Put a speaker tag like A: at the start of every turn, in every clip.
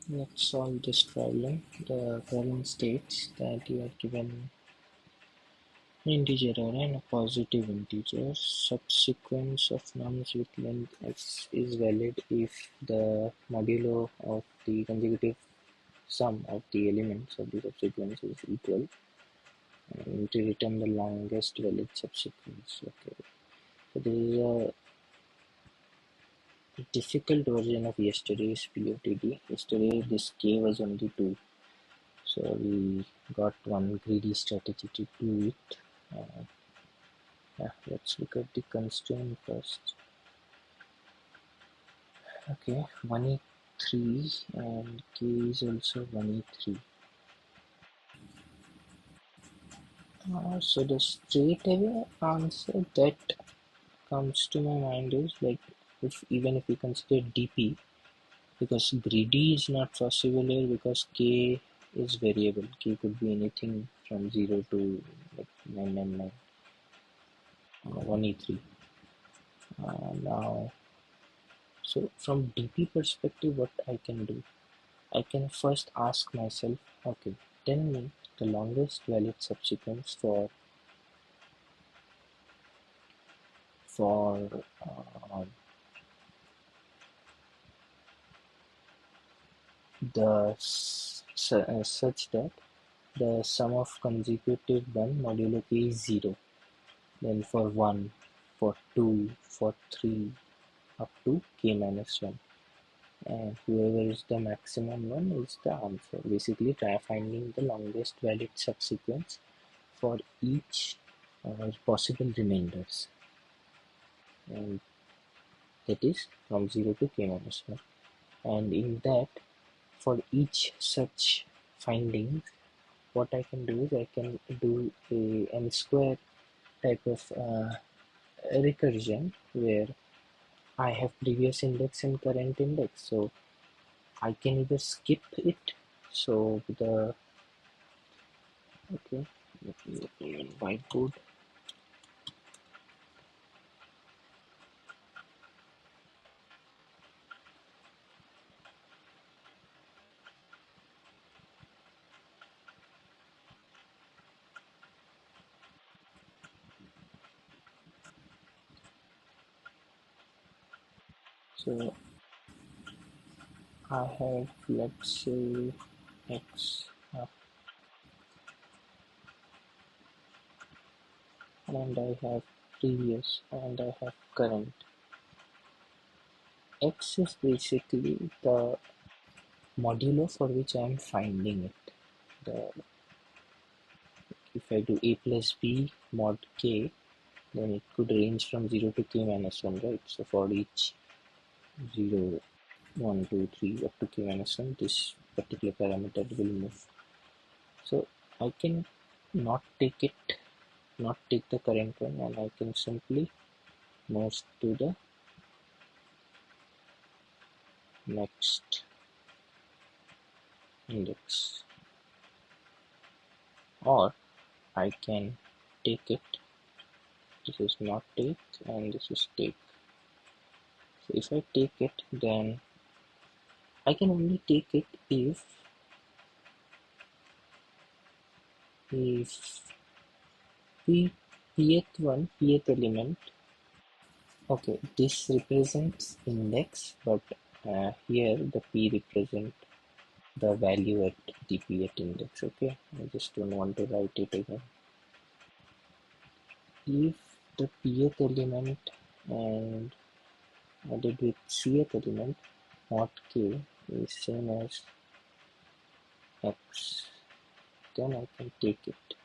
A: Let's solve this problem. The problem states that you are given an integer array and a positive integer. Subsequence of nums with length x is valid if the modulo of the consecutive sum of the elements of the subsequence is equal, and to return the longest valid subsequence. Okay, so this is a difficult version of yesterday's POTD. Yesterday this k was only 2. So we got one greedy strategy to do it. Yeah, let's look at the constraint first. Okay, 183 and k is also 183. So the straight away answer that comes to my mind is like, if even if we consider dp, because greedy is not possible here because k is variable. K could be anything from 0 to like 999, 183. Now, so from DP perspective, what I can do, I can first ask myself, okay, tell me the longest valid subsequence for such that the sum of consecutive 1 modulo k is 0. Then for 1, for 2, for 3, up to k minus 1. And whoever is the maximum one is the answer. Basically try finding the longest valid subsequence for each possible remainders, and that is from 0 to k minus 1. And in that, for each such findings, what I can do is I can do a n square type of recursion where I have previous index and current index, so I can either skip it. So the okay, let me open in whiteboard. So I have, let's say, x and I have previous and I have current. X is basically the modulo for which I am finding it. The If I do a plus b mod k, then it could range from 0 to k minus 1, right? So for each 0, 1, 2, 3 up to k minus 1, this particular parameter will move. So I can not take it, not take the current one, and I can simply move to the next index, or I can take it. This is not take and this is take. So if I take it, then I can only take it if pth element. Okay, this represents index, but here the p represent the value at the pth index. Okay, I just don't want to write it again. If the pth element and added with cth element mod k is same as x, then I can take it,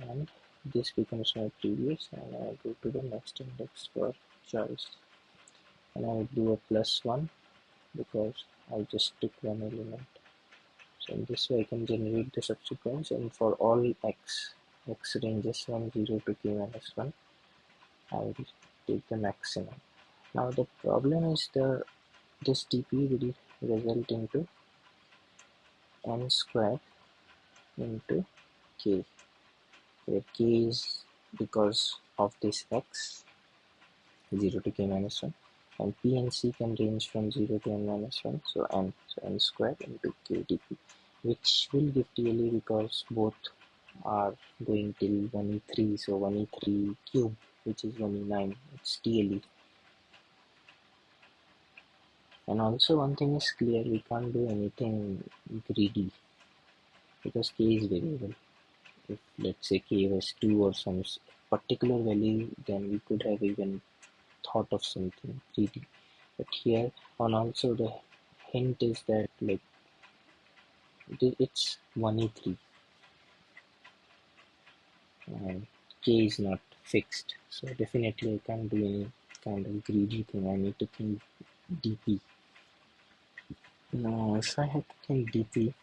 A: and this becomes my previous, and I go to the next index for choice, and I do a plus 1 because I just took one element. So in this way I can generate the subsequence, and for all x ranges from 0 to k minus 1, I will take the maximum. Now the problem is this dp will result into n squared into k, where k is because of this x 0 to k minus 1, and P and C can range from 0 to n minus 1, so n square into k dp, which will give TLE because both are going till 1e3, so 1e3 cube, which is 1e9, it's TLE. And also one thing is clear, we can't do anything greedy because k is variable. If let's say k was 2 or some particular value, then we could have even thought of something greedy. But here, and also the hint is that like it's 1e3 and k is not fixed, so definitely I can't do any kind of greedy thing. I need to think dp. Now if I had to think dp,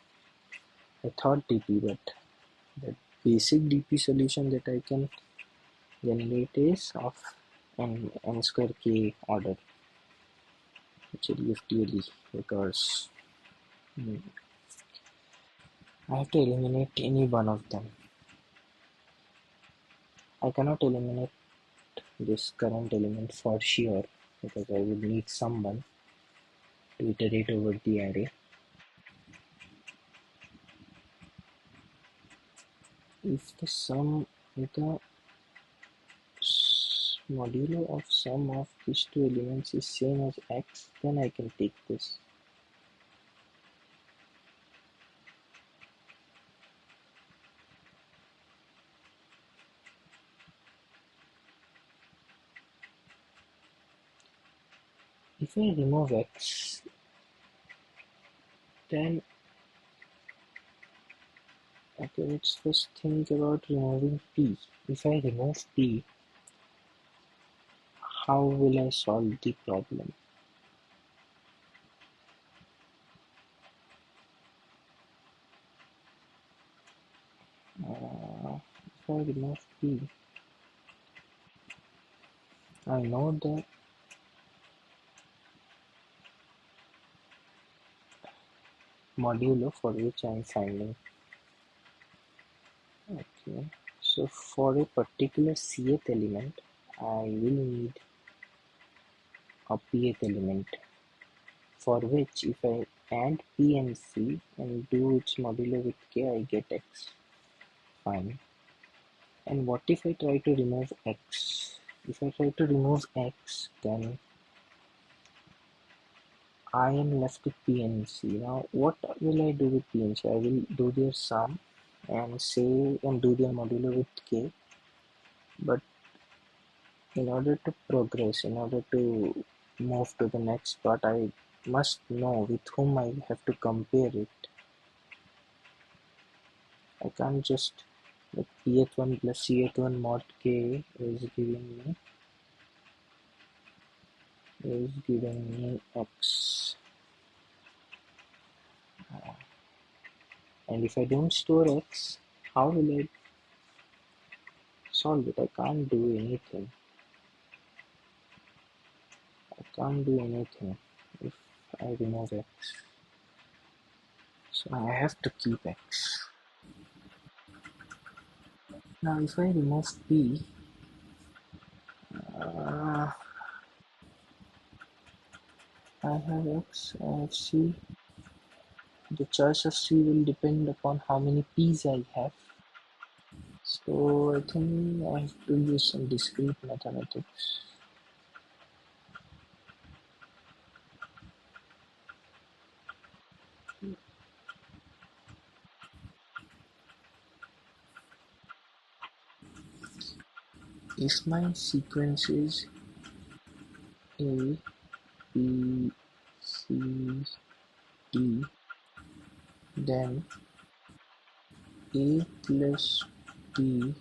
A: I thought dp, but the basic dp solution that I can generate is of n square k order, which will give TLE because I have to eliminate any one of them. I cannot eliminate this current element for sure because I would need someone to iterate over the array. If the sum, if the modulo of sum of these two elements is same as x, then I can take this. If I remove x, then okay, let's first think about removing p. If I remove p, how will I solve the problem? If I remove p, I know the modulo for which I am finding. Okay, so for a particular cth element, I will need a pth element, for which if I add p and c and do its modulo with k, I get x. Fine. And what if I try to remove x? If I try to remove x, then I am left with p and c. Now, what will I do with p and c? I will do their sum and say and do their modulo with k. But in order to progress, in order to move to the next part, I must know with whom I have to compare it. I can't just like ph1 plus ch1 mod k is giving me x, and if I don't store x, how will I solve it? I can't do anything. I can't do anything if I remove x. So I have to keep x. Now if I remove p, uh, I have x, I have c. The choice of c will depend upon how many p's I have. So I think I have to use some discrete mathematics. If my sequence is A, B, C, D, then A plus B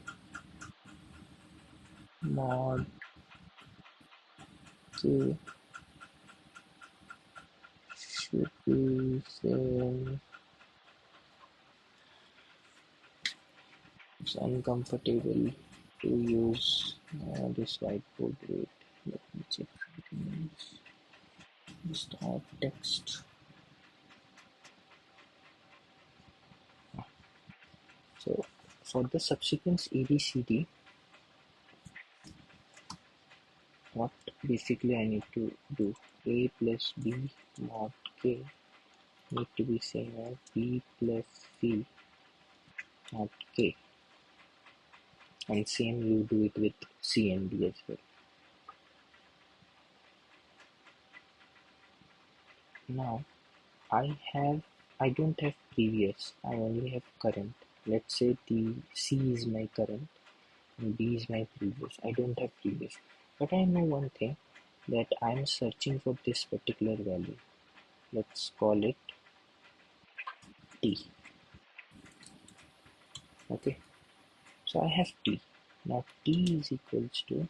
A: mod K should be same. It's uncomfortable to use this whiteboard. Wait, let me check something else. Just add text. So for the subsequence ABCD, what basically I need to do a plus b mod k need to be same as b plus c mod k, and same you do it with c and d as well. Now I don't have previous, I only have current. Let's say the C is my current and B is my previous. I don't have previous. But I know one thing, that I'm searching for this particular value. Let's call it T. Okay. So I have T. Now T is equals to,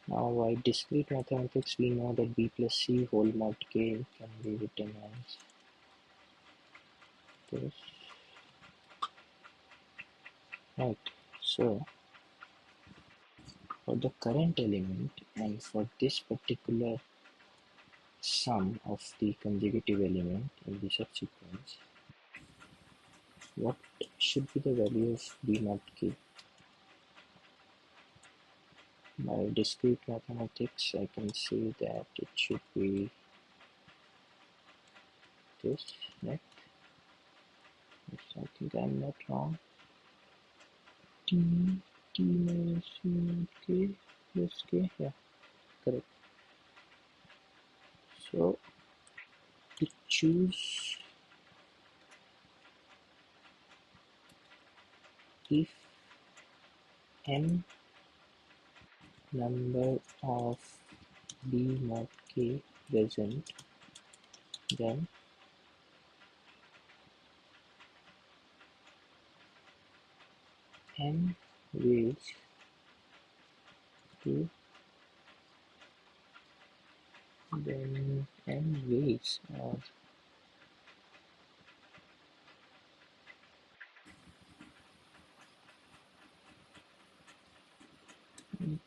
A: now by discrete mathematics we know that B plus C whole mod K can be written as this. Right. So for the current element and for this particular sum of the consecutive element in the subsequence, what should be the value of B mod K? By discrete mathematics, I can say that it should be this, right? Yes, I think I'm not wrong. T minus C mod K plus K, yeah, correct. So to choose, if n number of B mod K present, then n ways to then n ways or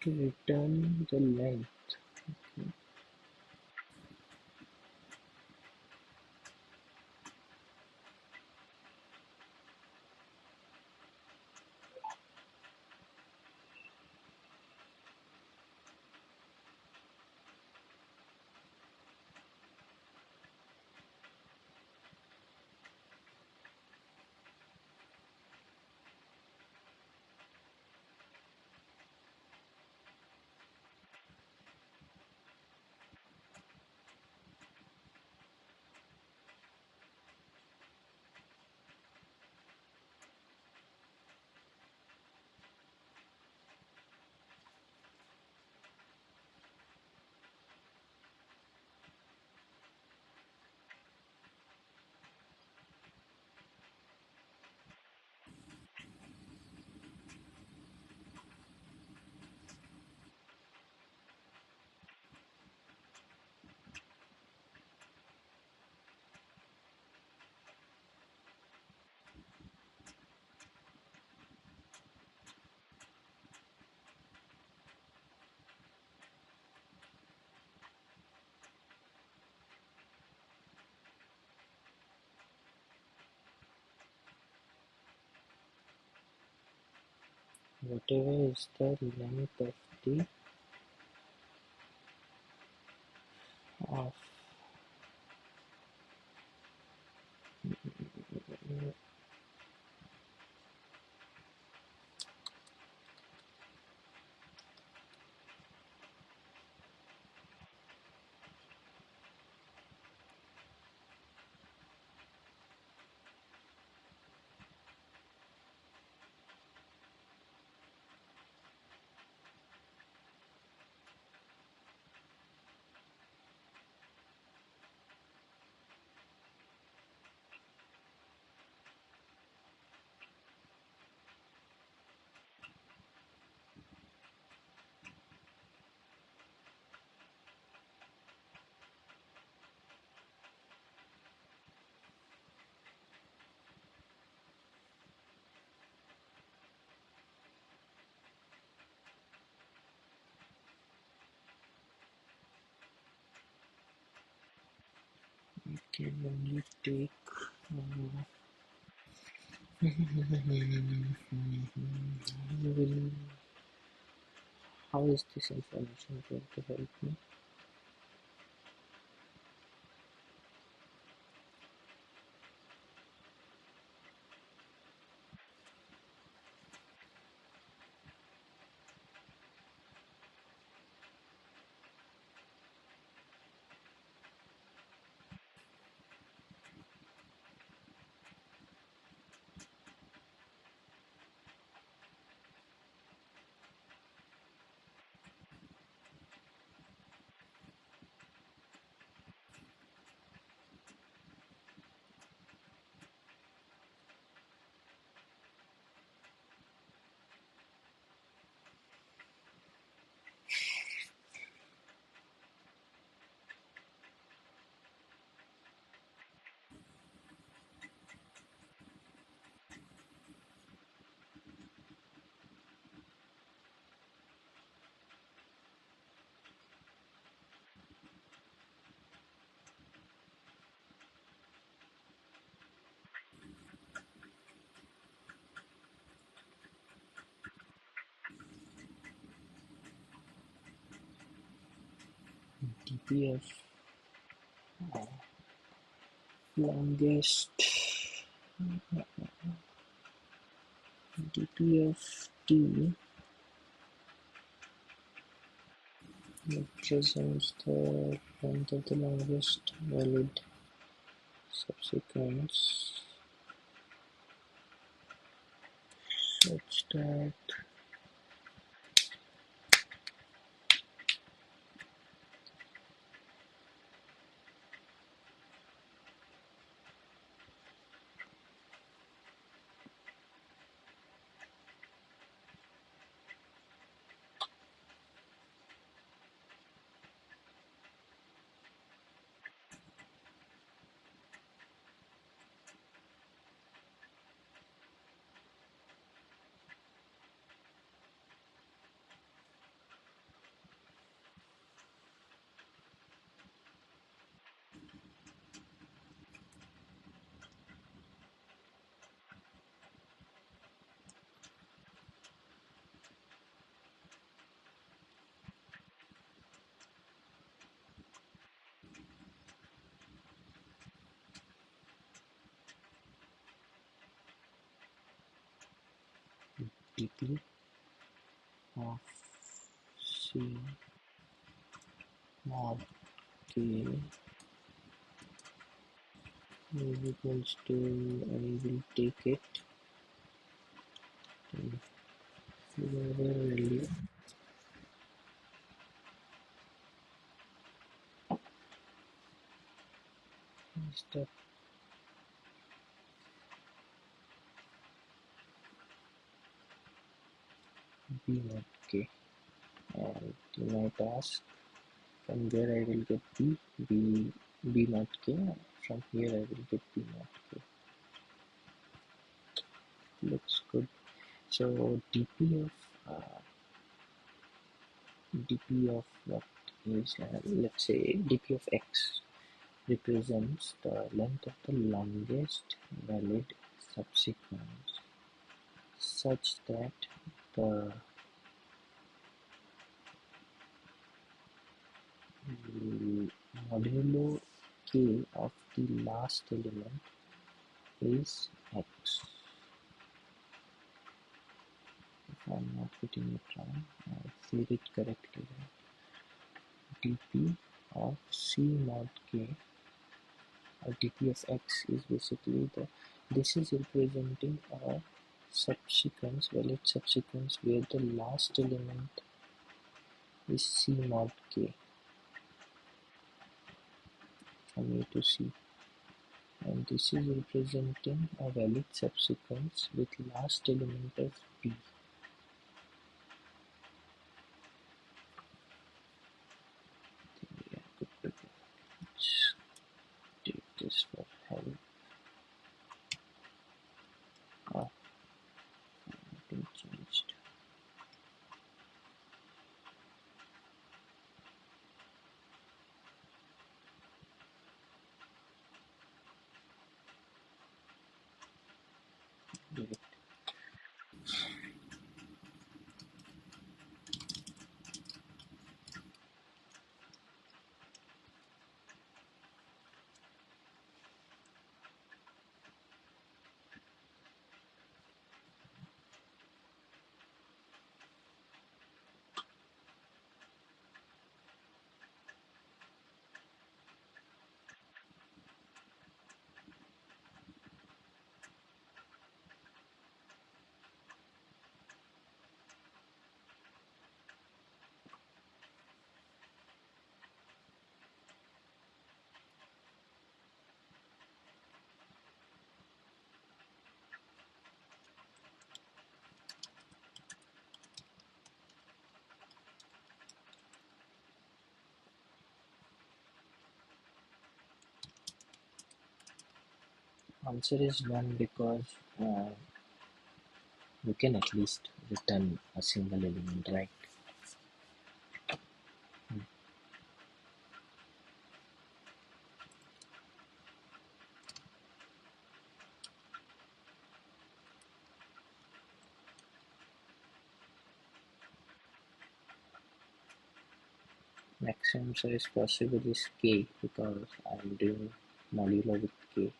A: to return the length. Whatever is the length of the of can only take How is this information going to help me? DPF longest DPFT represents the length of the longest valid subsequence such that DP of C mod K is equals to, I will take it to whatever value is the B mod K, and you might ask from where I will get B mod K, from here I will get B mod K. Looks good. So DP of what is, let's say DP of X represents the length of the longest valid subsequence such that the modulo K of the last element is X. If I'm not getting it wrong, I said it correctly. DP of C mod K or DP of X is basically this is representing a subsequence, valid subsequence, where the last element is C mod K from A to C, and this is representing a valid subsequence with last element as B. Let's take this for help. Nothing changed. Answer is none because you can at least return a single element, right? Maximum size possible is k because I'm doing modular with k.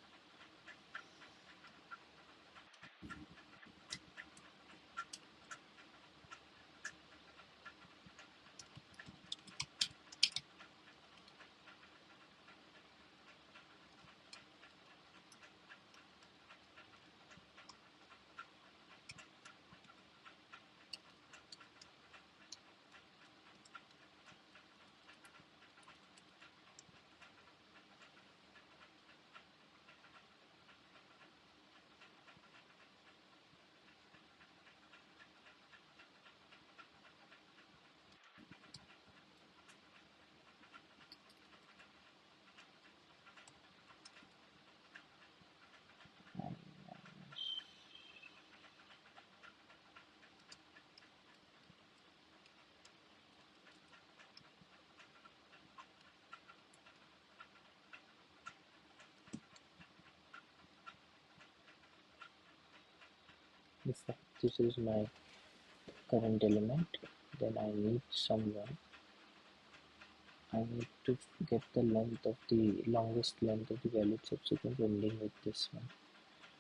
A: If this is my current element, then I need someone. I need to get the length of the longest length of the valid subsequence ending with this one,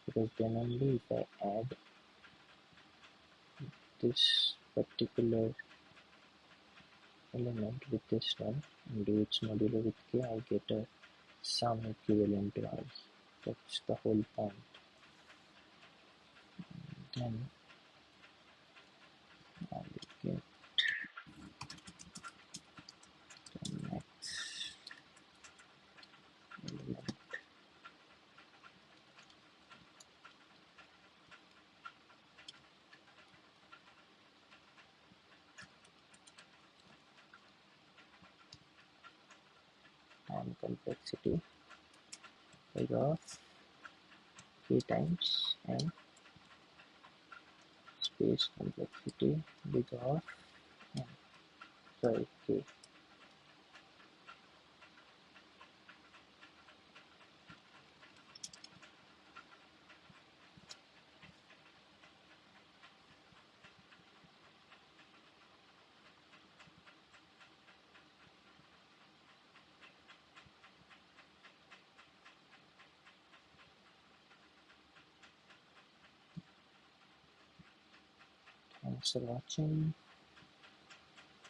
A: because then only if I add this particular element with this one and do its modulo with k, I get a sum equivalent to I. That's the whole point. Then I will get the next element and complexity big of k times and space complexity big of n. Sorry, k. Thanks for watching.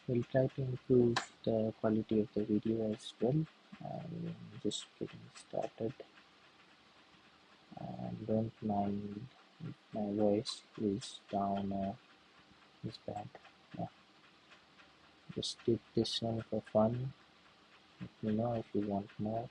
A: We'll try to improve the quality of the video as well. I'm just getting started, and don't mind if my voice is down or is bad. Yeah, just did this one for fun. Let me know if you want more.